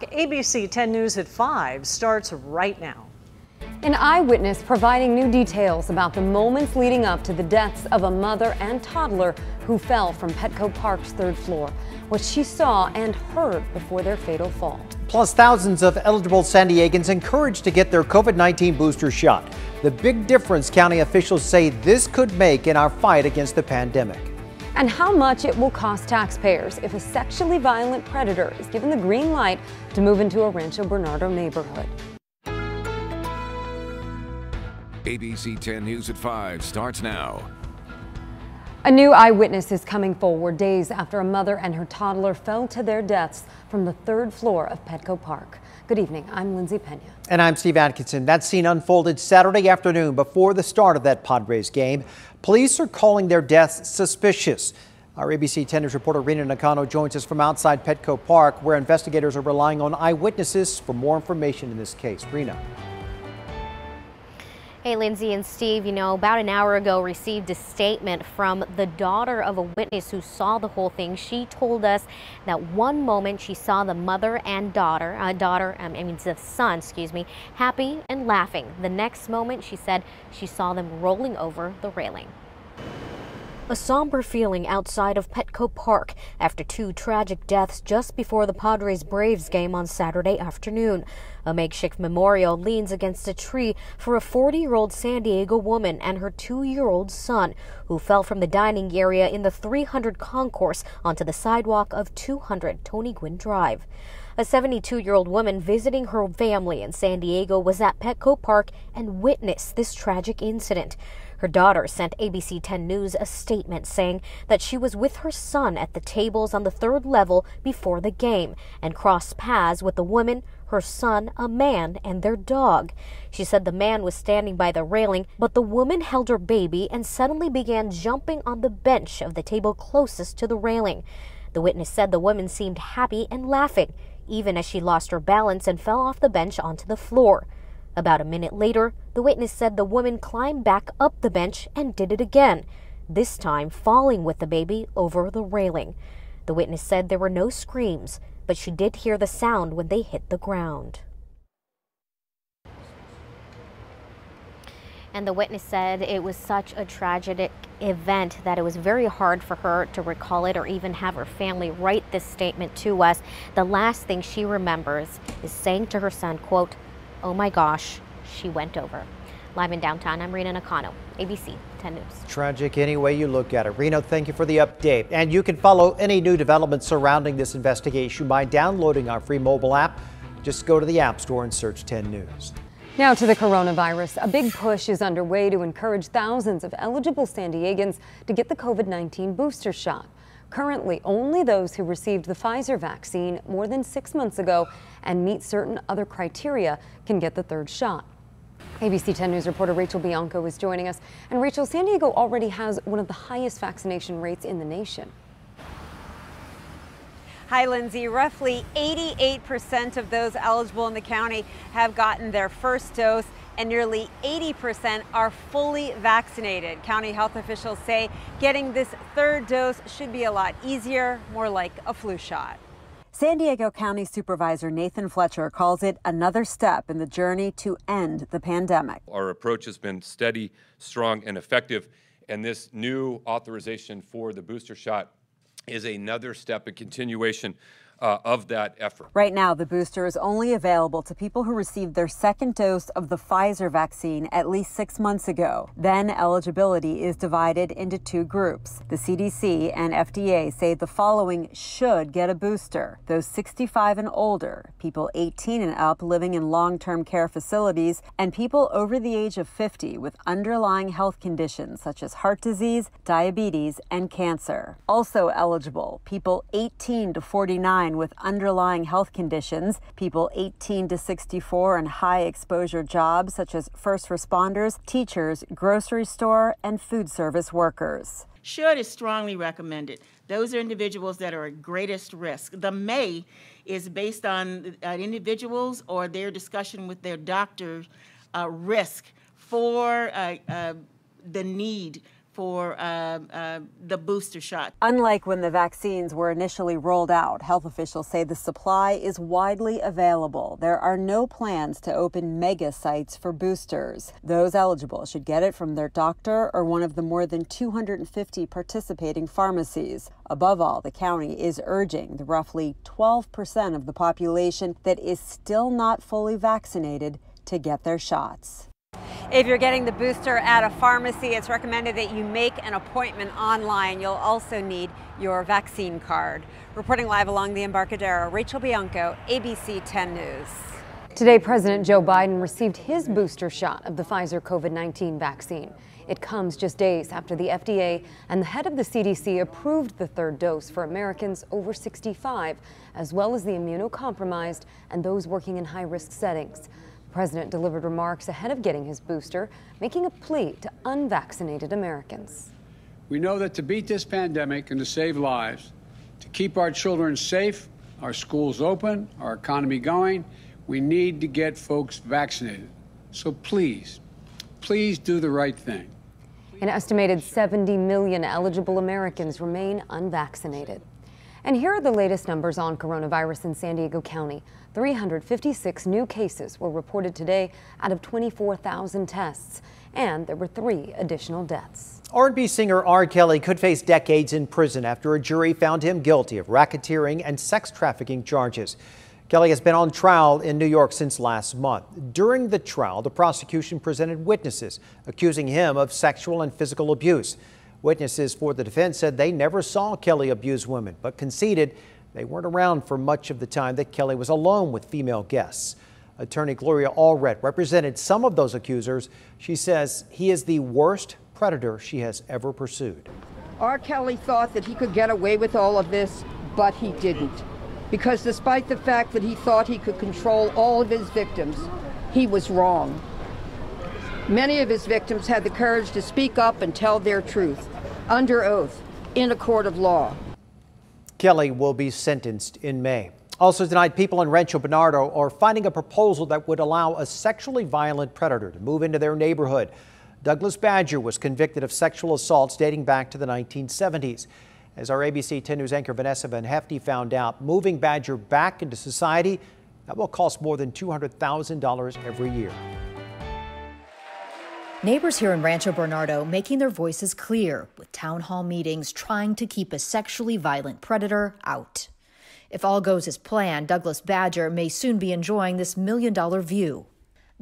ABC 10 News at 5 starts right now. An eyewitness providing new details about the moments leading up to the deaths of a mother and toddler who fell from Petco Park's third floor. What she saw and heard before their fatal fall. Plus, thousands of eligible San Diegans encouraged to get their COVID-19 booster shot. The big difference county officials say this could make in our fight against the pandemic. And how much it will cost taxpayers if a sexually violent predator is given the green light to move into a Rancho Bernardo neighborhood. ABC 10 News at 5 starts now. A new eyewitness is coming forward days after a mother and her toddler fell to their deaths from the third floor of Petco Park. Good evening, I'm Lindsay Pena. And I'm Steve Atkinson. That scene unfolded Saturday afternoon before the start of that Padres game. Police are calling their deaths suspicious. Our ABC 10 News reporter Rena Nakano joins us from outside Petco Park, where investigators are relying on eyewitnesses for more information in this case. Rena. Hey, Lindsay and Steve, about an hour ago received a statement from the daughter of a witness who saw the whole thing. She told us that one moment she saw the mother and the son, happy and laughing. The next moment she said she saw them rolling over the railing. A somber feeling outside of Petco Park after two tragic deaths just before the Padres-Braves game on Saturday afternoon. A makeshift memorial leans against a tree for a 40-year-old San Diego woman and her 2-year-old son, who fell from the dining area in the 300 concourse onto the sidewalk of 200 Tony Gwynn Drive. A 72-year-old woman visiting her family in San Diego was at Petco Park and witnessed this tragic incident. Her daughter sent ABC 10 News a statement saying that she was with her son at the tables on the third level before the game and crossed paths with the woman, her son, a man, and their dog. She said the man was standing by the railing, but the woman held her baby and suddenly began jumping on the bench of the table closest to the railing. The witness said the woman seemed happy and laughing, even as she lost her balance and fell off the bench onto the floor. About a minute later, the witness said the woman climbed back up the bench and did it again, this time falling with the baby over the railing. The witness said there were no screams, but she did hear the sound when they hit the ground. And the witness said it was such a tragic event that it was very hard for her to recall it or even have her family write this statement to us. The last thing she remembers is saying to her son, quote, "Oh my gosh, she went over." Live in downtown, I'm Rena Nakano, ABC 10 News. Tragic any way you look at it. Reno, thank you for the update. And you can follow any new developments surrounding this investigation by downloading our free mobile app. Just go to the App Store and search 10 News. Now to the coronavirus. A big push is underway to encourage thousands of eligible San Diegans to get the COVID-19 booster shot. Currently, only those who received the Pfizer vaccine more than 6 months ago and meet certain other criteria can get the third shot. ABC 10 News reporter Rachel Bianco is joining us. And Rachel, San Diego already has one of the highest vaccination rates in the nation. Hi, Lindsay. Roughly 88% of those eligible in the county have gotten their first dose, and nearly 80% are fully vaccinated. County health officials say getting this third dose should be a lot easier, more like a flu shot. San Diego County Supervisor Nathan Fletcher calls it another step in the journey to end the pandemic. Our approach has been steady, strong, and effective, and this new authorization for the booster shot is another step, a continuation of that effort. Right now, the booster is only available to people who received their second dose of the Pfizer vaccine at least 6 months ago. Then eligibility is divided into two groups. The CDC and FDA say the following should get a booster: those 65 and older, people 18 and up living in long-term care facilities, and people over the age of 50 with underlying health conditions such as heart disease, diabetes, and cancer. Also eligible, people 18 to 49 with underlying health conditions, people 18 to 64 and high exposure jobs such as first responders, teachers, grocery store, and food service workers. Should is strongly recommended. Those are individuals that are at greatest risk. The may is based on individuals or their discussion with their doctor risk for the need for the booster shot. Unlike when the vaccines were initially rolled out, health officials say the supply is widely available. There are no plans to open mega sites for boosters. Those eligible should get it from their doctor or one of the more than 250 participating pharmacies. Above all, the county is urging the roughly 12% of the population that is still not fully vaccinated to get their shots. If you're getting the booster at a pharmacy, it's recommended that you make an appointment online. You'll also need your vaccine card. Reporting live along the Embarcadero, Rachel Bianco, ABC 10 News. Today, President Joe Biden received his booster shot of the Pfizer COVID-19 vaccine. It comes just days after the FDA and the head of the CDC approved the third dose for Americans over 65, as well as the immunocompromised and those working in high-risk settings. The president delivered remarks ahead of getting his booster, making a plea to unvaccinated Americans. We know that to beat this pandemic and to save lives, to keep our children safe, our schools open, our economy going, we need to get folks vaccinated. So please, please do the right thing. An estimated 70 million eligible Americans remain unvaccinated. And here are the latest numbers on coronavirus in San Diego County. 356 new cases were reported today out of 24,000 tests, and there were 3 additional deaths. R&B singer R. Kelly could face decades in prison after a jury found him guilty of racketeering and sex trafficking charges. Kelly has been on trial in New York since last month. During the trial, the prosecution presented witnesses accusing him of sexual and physical abuse. Witnesses for the defense said they never saw Kelly abuse women, but conceded they weren't around for much of the time that Kelly was alone with female guests. Attorney Gloria Allred represented some of those accusers. She says he is the worst predator she has ever pursued. R. Kelly thought that he could get away with all of this, but he didn't. Because despite the fact that he thought he could control all of his victims, he was wrong. Many of his victims had the courage to speak up and tell their truth, under oath, in a court of law. Kelly will be sentenced in May. Also tonight, people in Rancho Bernardo are finding a proposal that would allow a sexually violent predator to move into their neighborhood. Douglas Badger was convicted of sexual assaults dating back to the 1970s. As our ABC 10 News anchor Vanessa Van Hefty found out, moving Badger back into society, that will cost more than $200,000 every year. Neighbors here in Rancho Bernardo making their voices clear with town hall meetings trying to keep a sexually violent predator out. If all goes as planned, Douglas Badger may soon be enjoying this $1 million view.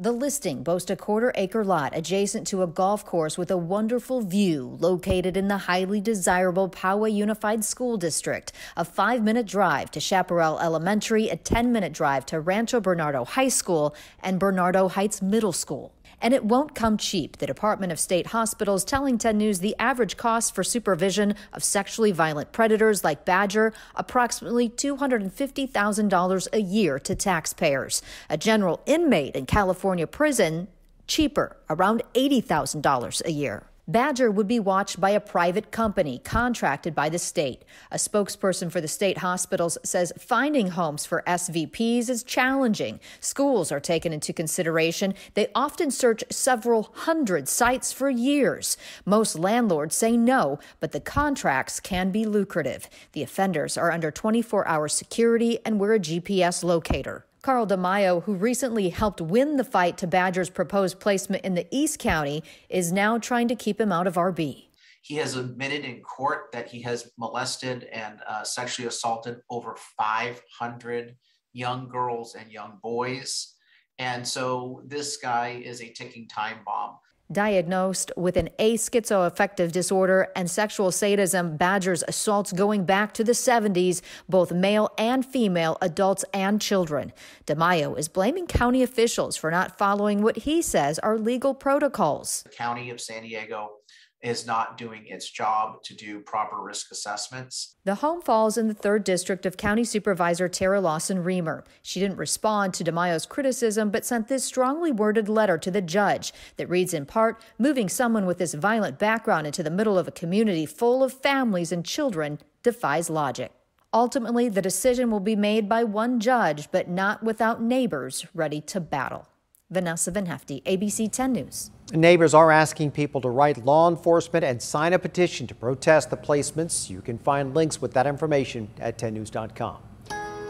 The listing boasts a quarter-acre lot adjacent to a golf course with a wonderful view located in the highly desirable Poway Unified School District, a 5-minute drive to Chaparral Elementary, a 10-minute drive to Rancho Bernardo High School and Bernardo Heights Middle School. And it won't come cheap. The Department of State Hospitals telling 10 News the average cost for supervision of sexually violent predators like Badger, approximately $250,000 a year to taxpayers. A general inmate in California prison, cheaper, around $80,000 a year. Badger would be watched by a private company contracted by the state. A spokesperson for the state hospitals says finding homes for SVPs is challenging. Schools are taken into consideration. They often search several hundred sites for years. Most landlords say no, but the contracts can be lucrative. The offenders are under 24-hour security and wear a GPS locator. Carl DeMaio, who recently helped win the fight to Badger's proposed placement in the East County, is now trying to keep him out of RB. He has admitted in court that he has molested and sexually assaulted over 500 young girls and young boys. And so this guy is a ticking time bomb. Diagnosed with an aschizoaffective disorder and sexual sadism, Badger's assaults going back to the 70s, both male and female, adults and children. DeMaio is blaming county officials for not following what he says are legal protocols. The County of San Diego is not doing its job to do proper risk assessments. The home falls in the 3rd District of County Supervisor Tara Lawson-Remer. She didn't respond to DeMaio's criticism, but sent this strongly worded letter to the judge that reads in part, moving someone with this violent background into the middle of a community full of families and children defies logic. Ultimately, the decision will be made by one judge, but not without neighbors ready to battle. Vanessa Van Hefty, ABC 10 News. Neighbors are asking people to write law enforcement and sign a petition to protest the placements. You can find links with that information at 10news.com.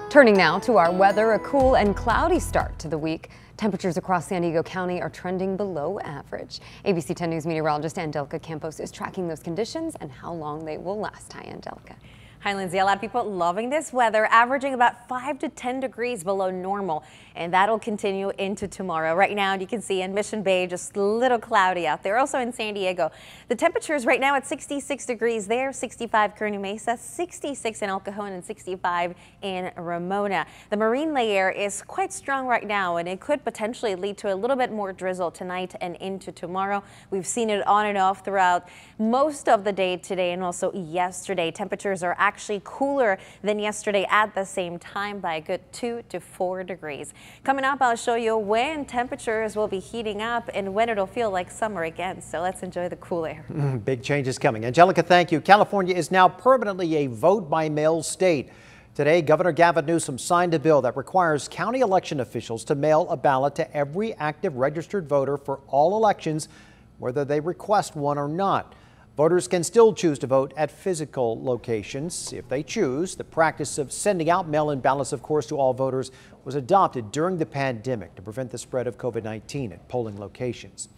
Turning now to our weather, a cool and cloudy start to the week. Temperatures across San Diego County are trending below average. ABC 10 News meteorologist Angelica Campos is tracking those conditions and how long they will last. Hi, Angelica. Hi, Lindsay. A lot of people loving this weather, averaging about 5 to 10 degrees below normal, and that'll continue into tomorrow. Right now, you can see in Mission Bay, just a little cloudy out there. Also in San Diego, the temperatures right now at 66 degrees there, 65 Kearney Mesa, 66 in El Cajon, and 65 in Ramona. The marine layer is quite strong right now, and it could potentially lead to a little bit more drizzle tonight and into tomorrow. We've seen it on and off throughout most of the day today and also yesterday. Temperatures are actually cooler than yesterday at the same time by a good 2 to 4 degrees. Coming up, I'll show you when temperatures will be heating up and when it'll feel like summer again. So let's enjoy the cool air. Big changes coming. Angelica, thank you. California is now permanently a vote-by-mail state. Today, Governor Gavin Newsom signed a bill that requires county election officials to mail a ballot to every active registered voter for all elections, whether they request one or not. Voters can still choose to vote at physical locations if they choose. The practice of sending out mail-in ballots, of course, to all voters was adopted during the pandemic to prevent the spread of COVID-19 at polling locations.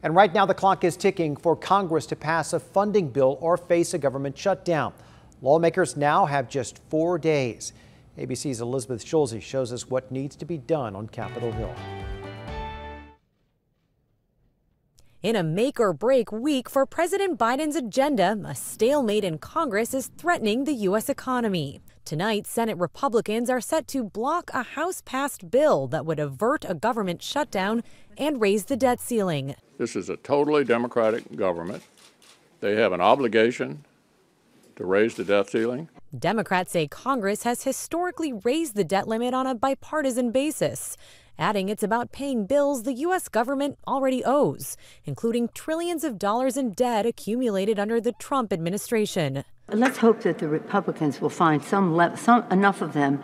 And right now, the clock is ticking for Congress to pass a funding bill or face a government shutdown. Lawmakers now have just 4 days. ABC's Elizabeth Schulze shows us what needs to be done on Capitol Hill. In a make-or-break week for President Biden's agenda, a stalemate in Congress is threatening the U.S. economy. Tonight, Senate Republicans are set to block a House-passed bill that would avert a government shutdown and raise the debt ceiling. This is a totally Democratic government. They have an obligation to raise the debt ceiling. Democrats say Congress has historically raised the debt limit on a bipartisan basis, adding it's about paying bills the U.S. government already owes, including trillions of dollars in debt accumulated under the Trump administration. Let's hope that the Republicans will find enough of them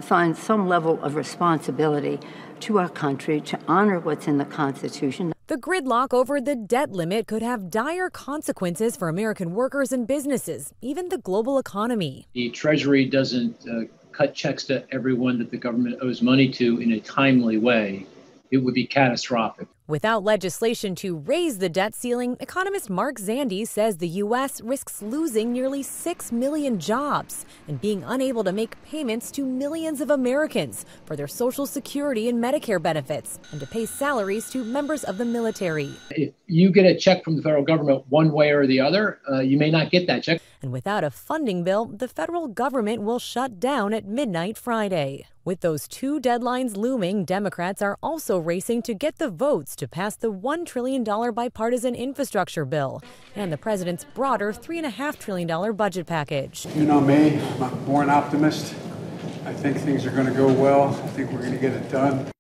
find some level of responsibility to our country to honor what's in the Constitution. The gridlock over the debt limit could have dire consequences for American workers and businesses, even the global economy. The Treasury doesn't cut checks to everyone that the government owes money to in a timely way. It would be catastrophic. Without legislation to raise the debt ceiling, economist Mark Zandi says the U.S. risks losing nearly 6 million jobs and being unable to make payments to millions of Americans for their Social Security and Medicare benefits and to pay salaries to members of the military. If you get a check from the federal government one way or the other, you may not get that check. And without a funding bill, the federal government will shut down at midnight Friday. With those two deadlines looming, Democrats are also racing to get the votes to pass the $1 trillion bipartisan infrastructure bill and the president's broader $3.5 trillion budget package. You know me, I'm a born optimist. I think things are going to go well. I think we're going to get it done.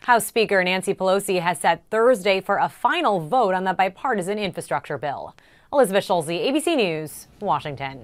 House Speaker Nancy Pelosi has set Thursday for a final vote on the bipartisan infrastructure bill. Elizabeth Schulze, ABC News, Washington.